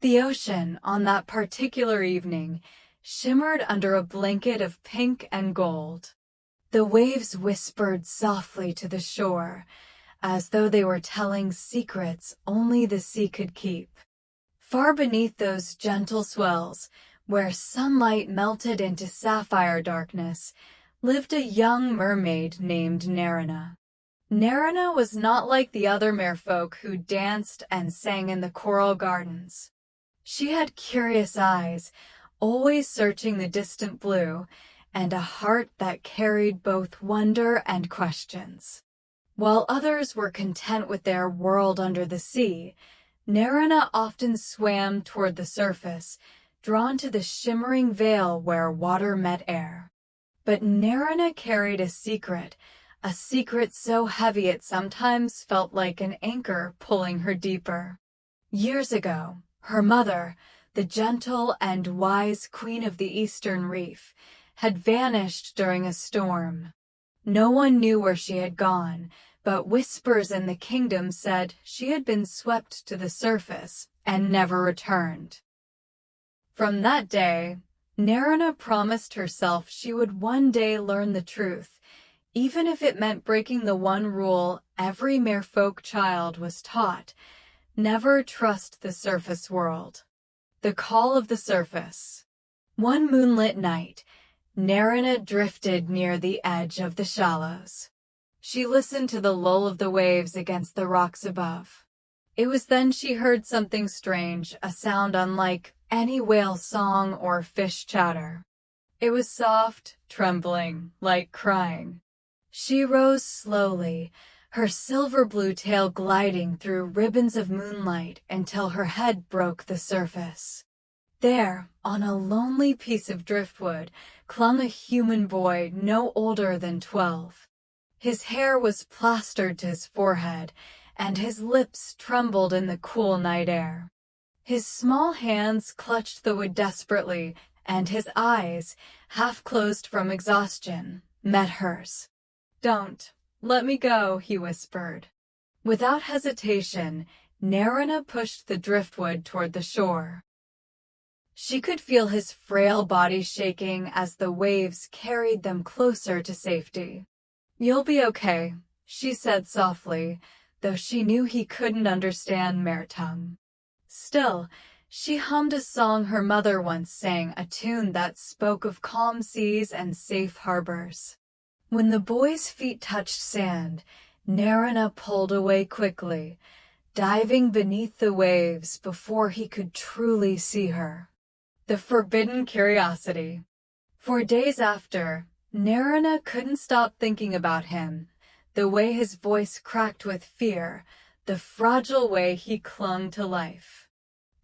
The ocean, on that particular evening, shimmered under a blanket of pink and gold. The waves whispered softly to the shore, as though they were telling secrets only the sea could keep. Far beneath those gentle swells, where sunlight melted into sapphire darkness, lived a young mermaid named Nerina. Nerina was not like the other merfolk who danced and sang in the coral gardens. She had curious eyes, always searching the distant blue, and a heart that carried both wonder and questions. While others were content with their world under the sea, Nerina often swam toward the surface, drawn to the shimmering veil where water met air. But Nerina carried a secret so heavy it sometimes felt like an anchor pulling her deeper. Years ago, her mother, the gentle and wise queen of the Eastern Reef, had vanished during a storm. No one knew where she had gone, but whispers in the kingdom said she had been swept to the surface and never returned. From that day, Nerina promised herself she would one day learn the truth, even if it meant breaking the one rule every merfolk child was taught: never trust the surface world. The call of the surface. One moonlit night, Nerina drifted near the edge of the shallows. She listened to the lull of the waves against the rocks above. It was then she heard something strange, a sound unlike any whale song or fish chatter. It was soft, trembling, like crying. She rose slowly, her silver-blue tail gliding through ribbons of moonlight until her head broke the surface. There, on a lonely piece of driftwood, clung a human boy no older than 12. His hair was plastered to his forehead, and his lips trembled in the cool night air. His small hands clutched the wood desperately, and his eyes, half closed from exhaustion, met hers. "Don't let me go," he whispered. Without hesitation, Nerina pushed the driftwood toward the shore. She could feel his frail body shaking as the waves carried them closer to safety. "You'll be okay," she said softly, though she knew he couldn't understand mare tongue. Still, she hummed a song her mother once sang, a tune that spoke of calm seas and safe harbors. When the boy's feet touched sand, Nerina pulled away quickly, diving beneath the waves before he could truly see her. The forbidden curiosity. For days after, Nerina couldn't stop thinking about him, the way his voice cracked with fear, the fragile way he clung to life.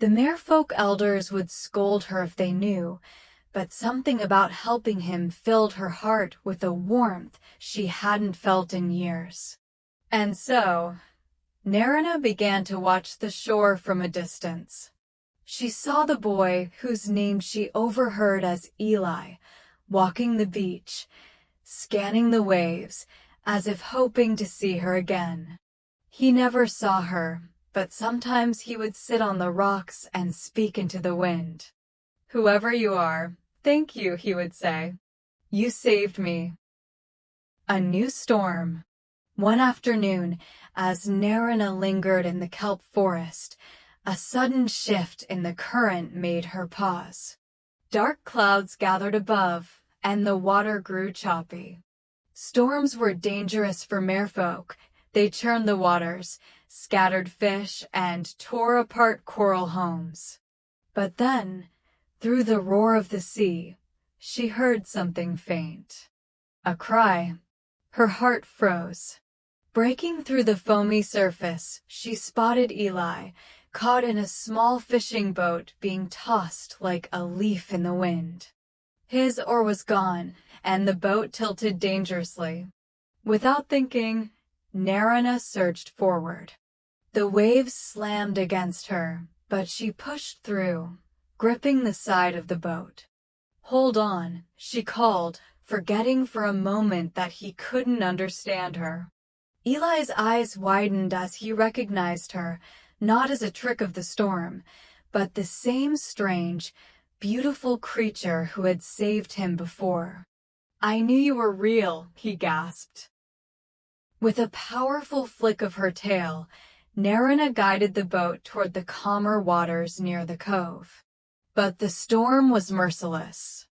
The merfolk elders would scold her if they knew, but something about helping him filled her heart with a warmth she hadn't felt in years. And so, Nerina began to watch the shore from a distance. She saw the boy, whose name she overheard as Eli, walking the beach, scanning the waves, as if hoping to see her again. He never saw her, but sometimes he would sit on the rocks and speak into the wind. "Whoever you are, thank you," he would say. "You saved me." A new storm. One afternoon, as Nerina lingered in the kelp forest, a sudden shift in the current made her pause. Dark clouds gathered above, and the water grew choppy. Storms were dangerous for merfolk. They churned the waters, scattered fish, and tore apart coral homes. But then, through the roar of the sea, she heard something faint. A cry. Her heart froze. Breaking through the foamy surface, she spotted Eli, caught in a small fishing boat being tossed like a leaf in the wind. His oar was gone, and the boat tilted dangerously. Without thinking, Nerina surged forward. The waves slammed against her, but she pushed through, gripping the side of the boat. "Hold on," she called, forgetting for a moment that he couldn't understand her. Eli's eyes widened as he recognized her, not as a trick of the storm, but the same strange, beautiful creature who had saved him before. "I knew you were real," he gasped. With a powerful flick of her tail, Narina guided the boat toward the calmer waters near the cove. But the storm was merciless.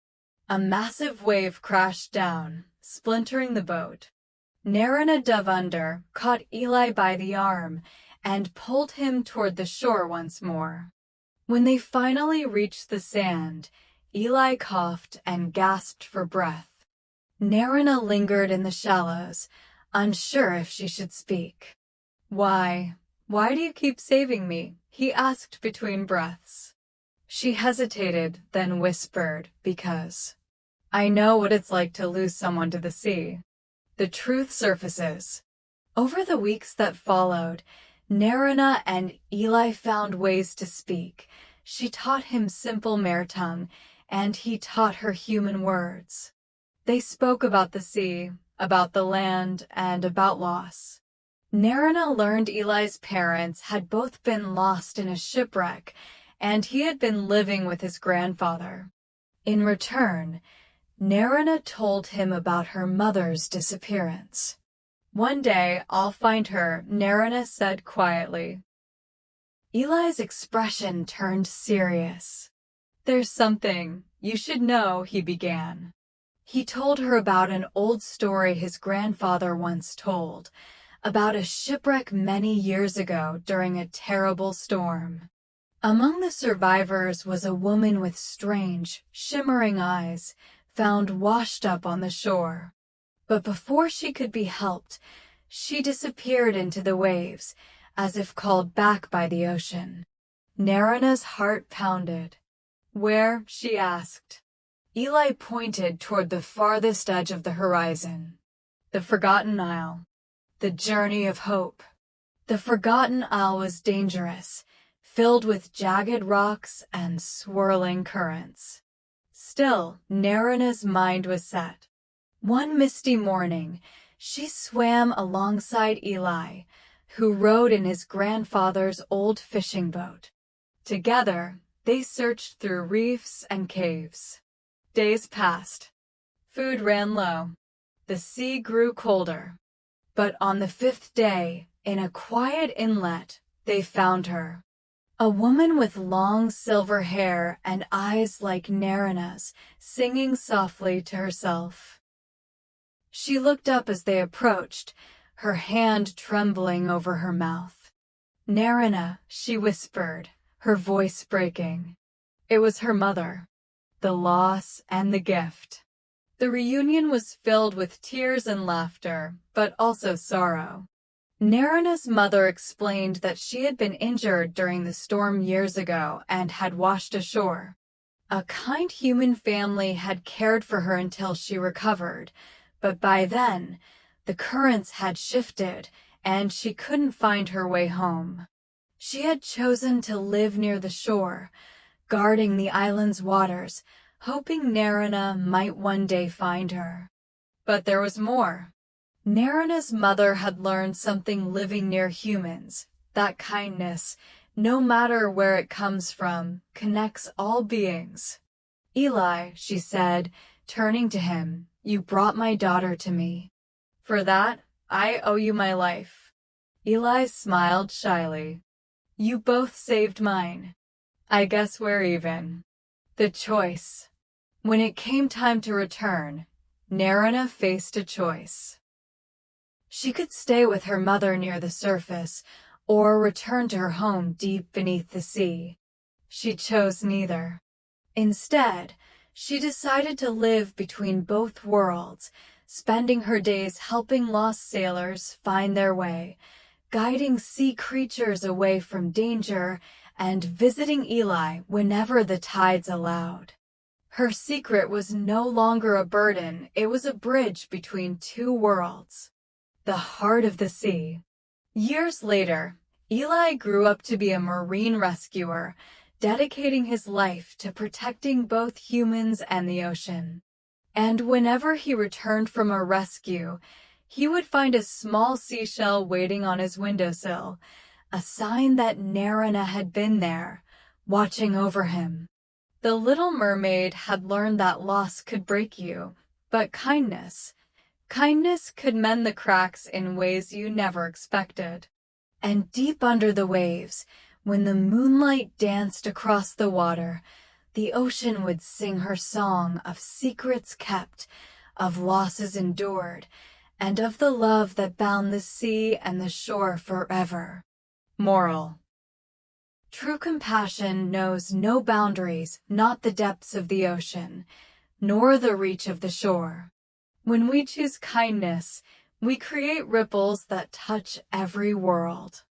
A massive wave crashed down, splintering the boat. Narina dove under, caught Eli by the arm, and pulled him toward the shore once more. When they finally reached the sand, Eli coughed and gasped for breath. Narina lingered in the shallows, unsure if she should speak. Why do you keep saving me?" he asked between breaths. She hesitated, then whispered, "Because I know what it's like to lose someone to the sea." The truth surfaces. Over the weeks that followed, Narina and Eli found ways to speak. She taught him simple mare tongue, and he taught her human words. They spoke about the sea, about the land, and about loss. Narina learned Eli's parents had both been lost in a shipwreck, and he had been living with his grandfather. In return, Narina told him about her mother's disappearance. "One day I'll find her," Narina said quietly. Eli's expression turned serious. "There's something you should know," he began. He told her about an old story his grandfather once told, about a shipwreck many years ago during a terrible storm. Among the survivors was a woman with strange, shimmering eyes, found washed up on the shore. But before she could be helped, she disappeared into the waves, as if called back by the ocean. Narina's heart pounded. "Where?" she asked. Eli pointed toward the farthest edge of the horizon. "The Forgotten Isle. The Journey of Hope." The Forgotten Isle was dangerous, filled with jagged rocks and swirling currents. Still, Narina's mind was set. One misty morning, she swam alongside Eli, who rowed in his grandfather's old fishing boat. Together, they searched through reefs and caves. Days passed. Food ran low. The sea grew colder. But on the 5th day, in a quiet inlet, they found her. A woman with long silver hair and eyes like Narina's, singing softly to herself. She looked up as they approached, her hand trembling over her mouth. "Narina," she whispered, her voice breaking. It was her mother. The loss and the gift. The reunion was filled with tears and laughter, but also sorrow. Narina's mother explained that she had been injured during the storm years ago and had washed ashore. A kind human family had cared for her until she recovered, but by then, the currents had shifted and she couldn't find her way home. She had chosen to live near the shore, guarding the island's waters, hoping Narina might one day find her. But there was more. Narina's mother had learned something living near humans, that kindness, no matter where it comes from, connects all beings. "Eli," she said, turning to him, "you brought my daughter to me. For that, I owe you my life." Eli smiled shyly. "You both saved mine. I guess we're even." The choice. When it came time to return, Narina faced a choice. She could stay with her mother near the surface, or return to her home deep beneath the sea. She chose neither. Instead, she decided to live between both worlds, spending her days helping lost sailors find their way, guiding sea creatures away from danger, and visiting Eli whenever the tides allowed. Her secret was no longer a burden, it was a bridge between two worlds. The heart of the sea. Years later, Eli grew up to be a marine rescuer, dedicating his life to protecting both humans and the ocean. And whenever he returned from a rescue, he would find a small seashell waiting on his windowsill, a sign that Narina had been there, watching over him. The little mermaid had learned that loss could break you, but kindness could mend the cracks in ways you never expected. And deep under the waves, when the moonlight danced across the water, the ocean would sing her song of secrets kept, of losses endured, and of the love that bound the sea and the shore forever. Moral: true compassion knows no boundaries, not the depths of the ocean, nor the reach of the shore. When we choose kindness, we create ripples that touch every world.